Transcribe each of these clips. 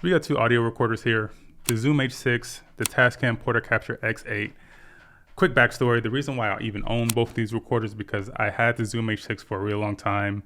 We got two audio recorders here, the Zoom H6, the Tascam Portacapture X8. Quick backstory, the reason why I even own both these recorders is because I had the Zoom H6 for a real long time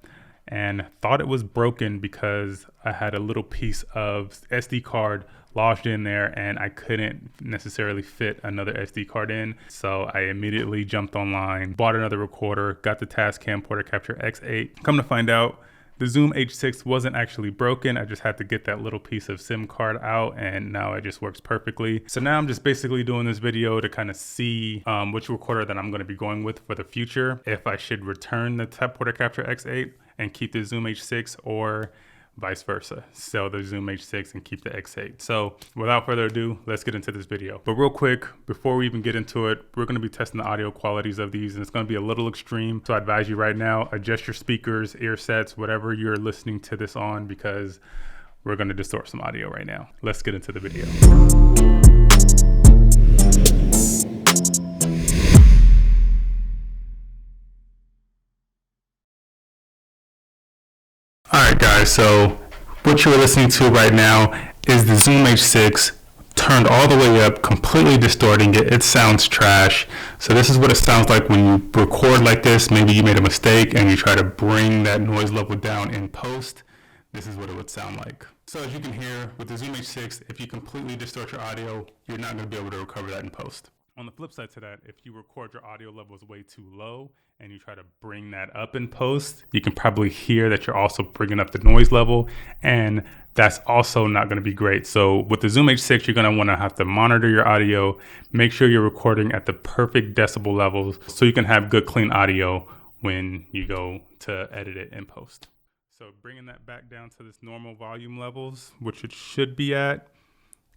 and thought it was broken because I had a little piece of SD card lodged in there and I couldn't necessarily fit another SD card in. So I immediately jumped online, bought another recorder, got the Tascam Portacapture X8. Come to find out, the Zoom H6 wasn't actually broken. I just had to get that little piece of SIM card out and now it just works perfectly. So now I'm just basically doing this video to kind of see which recorder that I'm going to be going with for the future. If I should return the Portacapture X8 and keep the Zoom H6, or vice versa, sell the Zoom H6 and keep the X8. So without further ado, let's get into this video. But real quick, before we even get into it, we're going to be testing the audio qualities of these and it's going to be a little extreme. So I advise you right now, adjust your speakers, ear sets, whatever you're listening to this on, because we're going to distort some audio right now. Let's get into the video. Alright guys, so what you're listening to right now is the Zoom H6 turned all the way up, completely distorting it. It sounds trash. So this is what it sounds like when you record like this. Maybe you made a mistake and you try to bring that noise level down in post. This is what it would sound like. So as you can hear with the Zoom H6, if you completely distort your audio, you're not going to be able to recover that in post. On the flip side to that, if you record your audio levels way too low and you try to bring that up in post, you can probably hear that you're also bringing up the noise level, and that's also not going to be great. So with the Zoom H6, you're going to want to have to monitor your audio, make sure you're recording at the perfect decibel levels so you can have good clean audio when you go to edit it in post. So bringing that back down to this normal volume levels, which it should be at.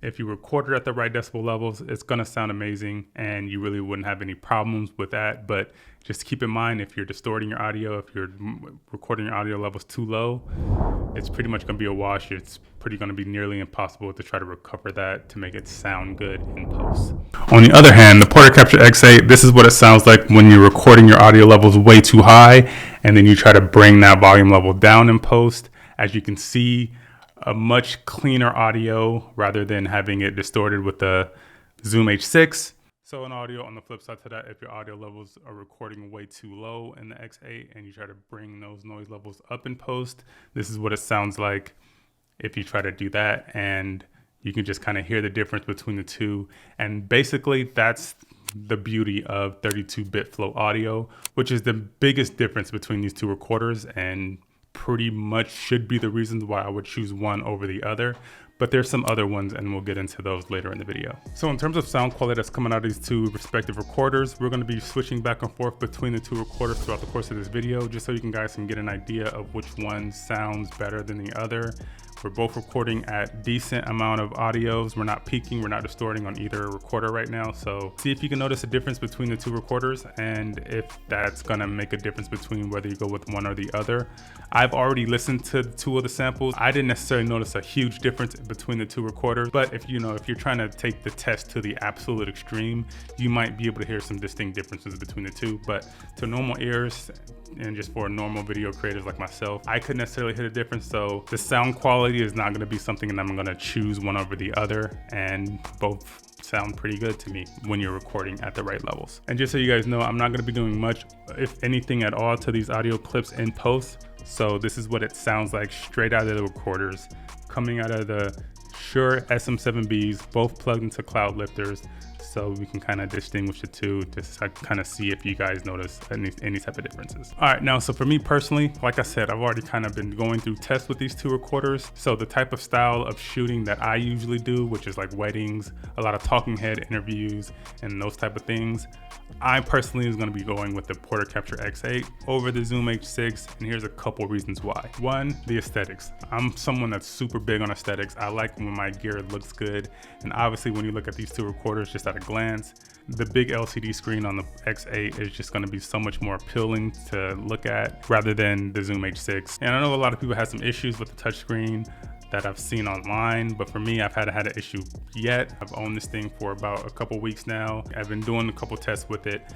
If you record it at the right decibel levels, it's going to sound amazing and you really wouldn't have any problems with that. But just keep in mind, if you're distorting your audio, if you're recording your audio levels too low, it's pretty much going to be a wash. It's pretty going to be nearly impossible to try to recover that to make it sound good in post. On the other hand, the Portacapture X8, this is what it sounds like when you're recording your audio levels way too high and then you try to bring that volume level down in post. As you can see, a much cleaner audio rather than having it distorted with the Zoom H6. So in audio, on the flip side to that, if your audio levels are recording way too low in the X8 and you try to bring those noise levels up in post, this is what it sounds like if you try to do that, and you can just kind of hear the difference between the two. And basically that's the beauty of 32-bit flow audio, which is the biggest difference between these two recorders and pretty much should be the reasons why I would choose one over the other. But there's some other ones and we'll get into those later in the video. So in terms of sound quality that's coming out of these two respective recorders, we're going to be switching back and forth between the two recorders throughout the course of this video, just so you guys can get an idea of which one sounds better than the other. We're both recording at decent amount of audios. We're not peaking, we're not distorting on either recorder right now. So see if you can notice a difference between the two recorders and if that's gonna make a difference between whether you go with one or the other. I've already listened to two of the samples. I didn't necessarily notice a huge difference between the two recorders, but if you're trying to take the test to the absolute extreme, you might be able to hear some distinct differences between the two. But to normal ears, and just for normal video creators like myself, I couldn't necessarily hit a difference. So the sound quality is not going to be something that I'm going to choose one over the other, and both sound pretty good to me when you're recording at the right levels. And just so you guys know, I'm not going to be doing much, if anything at all, to these audio clips in post. So this is what it sounds like straight out of the recorders, coming out of the Shure SM7Bs, both plugged into cloud lifters. So we can kind of distinguish the two, just kind of see if you guys notice any type of differences. All right, now, so for me personally, like I said, I've already kind of been going through tests with these two recorders. So the type of style of shooting that I usually do, which is like weddings, a lot of talking head interviews and those type of things, I personally is going to be going with the Portacapture X8 over the Zoom H6, and here's a couple reasons why. One, the aesthetics. I'm someone that's super big on aesthetics. I like when my gear looks good, and obviously when you look at these two recorders just at a glance, the big LCD screen on the X8 is just going to be so much more appealing to look at rather than the Zoom H6. And I know a lot of people have some issues with the touchscreen that I've seen online, but for me, I've had an issue yet. I've owned this thing for about a couple weeks now. I've been doing a couple tests with it.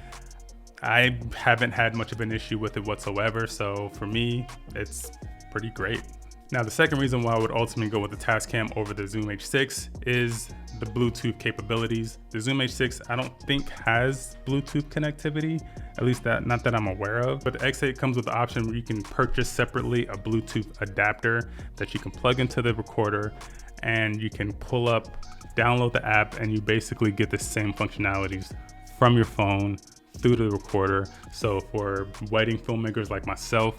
I haven't had much of an issue with it whatsoever. So for me, it's pretty great. Now, the second reason why I would ultimately go with the Tascam over the Zoom H6 is the Bluetooth capabilities. The Zoom H6, I don't think has Bluetooth connectivity, at least not that I'm aware of, but the X8 comes with the option where you can purchase separately a Bluetooth adapter that you can plug into the recorder, and you can pull up, download the app, and you basically get the same functionalities from your phone through the recorder. So for wedding filmmakers like myself,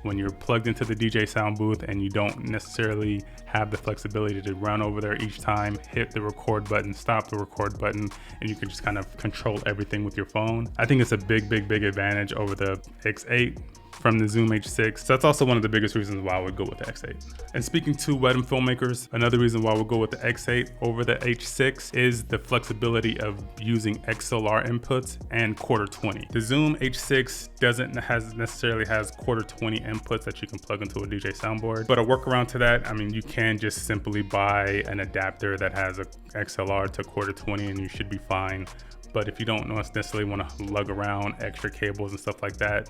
when you're plugged into the DJ sound booth and you don't necessarily have the flexibility to run over there each time, hit the record button, stop the record button, and you can just kind of control everything with your phone, I think it's a big advantage over the X8 from the Zoom H6. So that's also one of the biggest reasons why I would go with the X8. And speaking to wedding filmmakers, another reason why I would go with the X8 over the H6 is the flexibility of using XLR inputs and quarter 20. The Zoom H6 necessarily has quarter 20 inputs that you can plug into a DJ soundboard, but a workaround to that, I mean, you can just simply buy an adapter that has a XLR to quarter 20 and you should be fine. But if you don't necessarily want to lug around extra cables and stuff like that,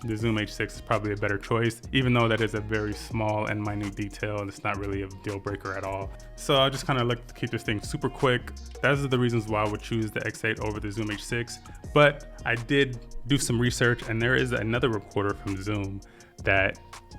the Zoom H6 is probably a better choice, even though that is a very small and minute detail and it's not really a deal breaker at all. So I just kind of like to keep this thing super quick. Those are the reasons why I would choose the X8 over the Zoom H6. But I did do some research, and there is another recorder from Zoom that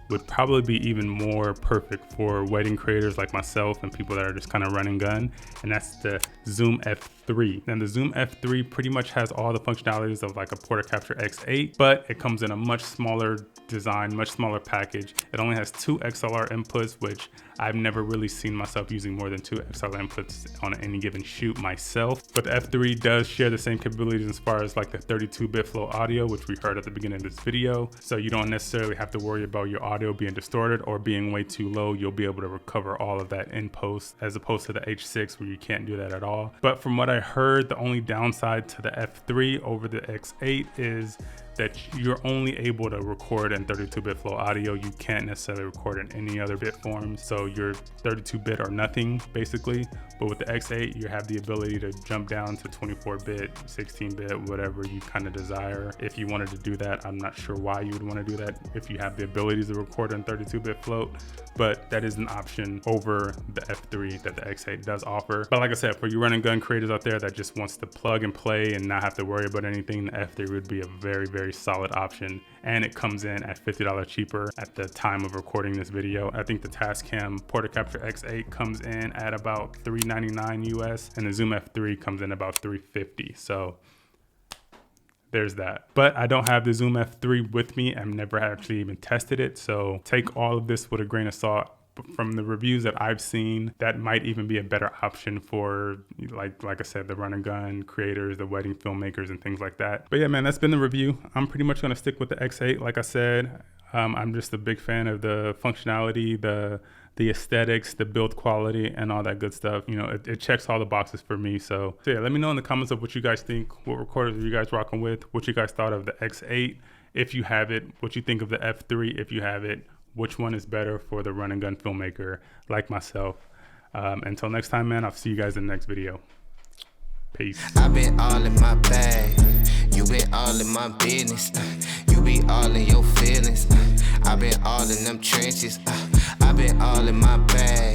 would probably be even more perfect for wedding creators like myself and people that are just kind of run and gun, and that's the Zoom F3. And the Zoom F3 pretty much has all the functionalities of like a Portacapture X8, but it comes in a much smaller design, much smaller package. It only has 2 XLR inputs, which I've never really seen myself using more than 2 XLR inputs on any given shoot myself. But the F3 does share the same capabilities as far as like the 32-bit flow audio, which we heard at the beginning of this video. So you don't necessarily have to worry about your audio being distorted or being way too low. You'll be able to recover all of that in post, as opposed to the H6 where you can't do that at all. But from what I heard, the only downside to the F3 over the X8 is that you're only able to record in 32-bit flow audio. You can't necessarily record in any other bit forms. So you're 32-bit or nothing, basically. But with the X8, you have the ability to jump down to 24-bit, 16-bit, whatever you kind of desire. If you wanted to do that, I'm not sure why you would want to do that if you have the ability to record in 32-bit float. But that is an option over the F3 that the X8 does offer. But like I said, for you run and gun creators out there that just wants to plug and play and not have to worry about anything, the F3 would be a very solid option. And it comes in at $50 cheaper at the time of recording this video. I think the Tascam Portacapture X8 comes in at about $399 US, and the Zoom F3 comes in about $350. So there's that. But I don't have the Zoom F3 with me. I've never actually even tested it. So take all of this with a grain of salt. From the reviews that I've seen, that might even be a better option for, like I said, the run and gun creators, the wedding filmmakers and things like that. But yeah, man, that's been the review. I'm pretty much going to stick with the X8. Like I said, I'm just a big fan of the functionality, the aesthetics, the build quality, and all that good stuff. You know, it checks all the boxes for me. So yeah, let me know in the comments of what you guys think. What recorders are you guys rocking with? What you guys thought of the X8 if you have it? What you think of the F3 if you have it? Which one is better for the run and gun filmmaker like myself? Until next time, man, I'll see you guys in the next video. Peace. I've been all in my bag. You been all in my business. You be all in your feelings. I've been all in them trenches. I've been all in my bag.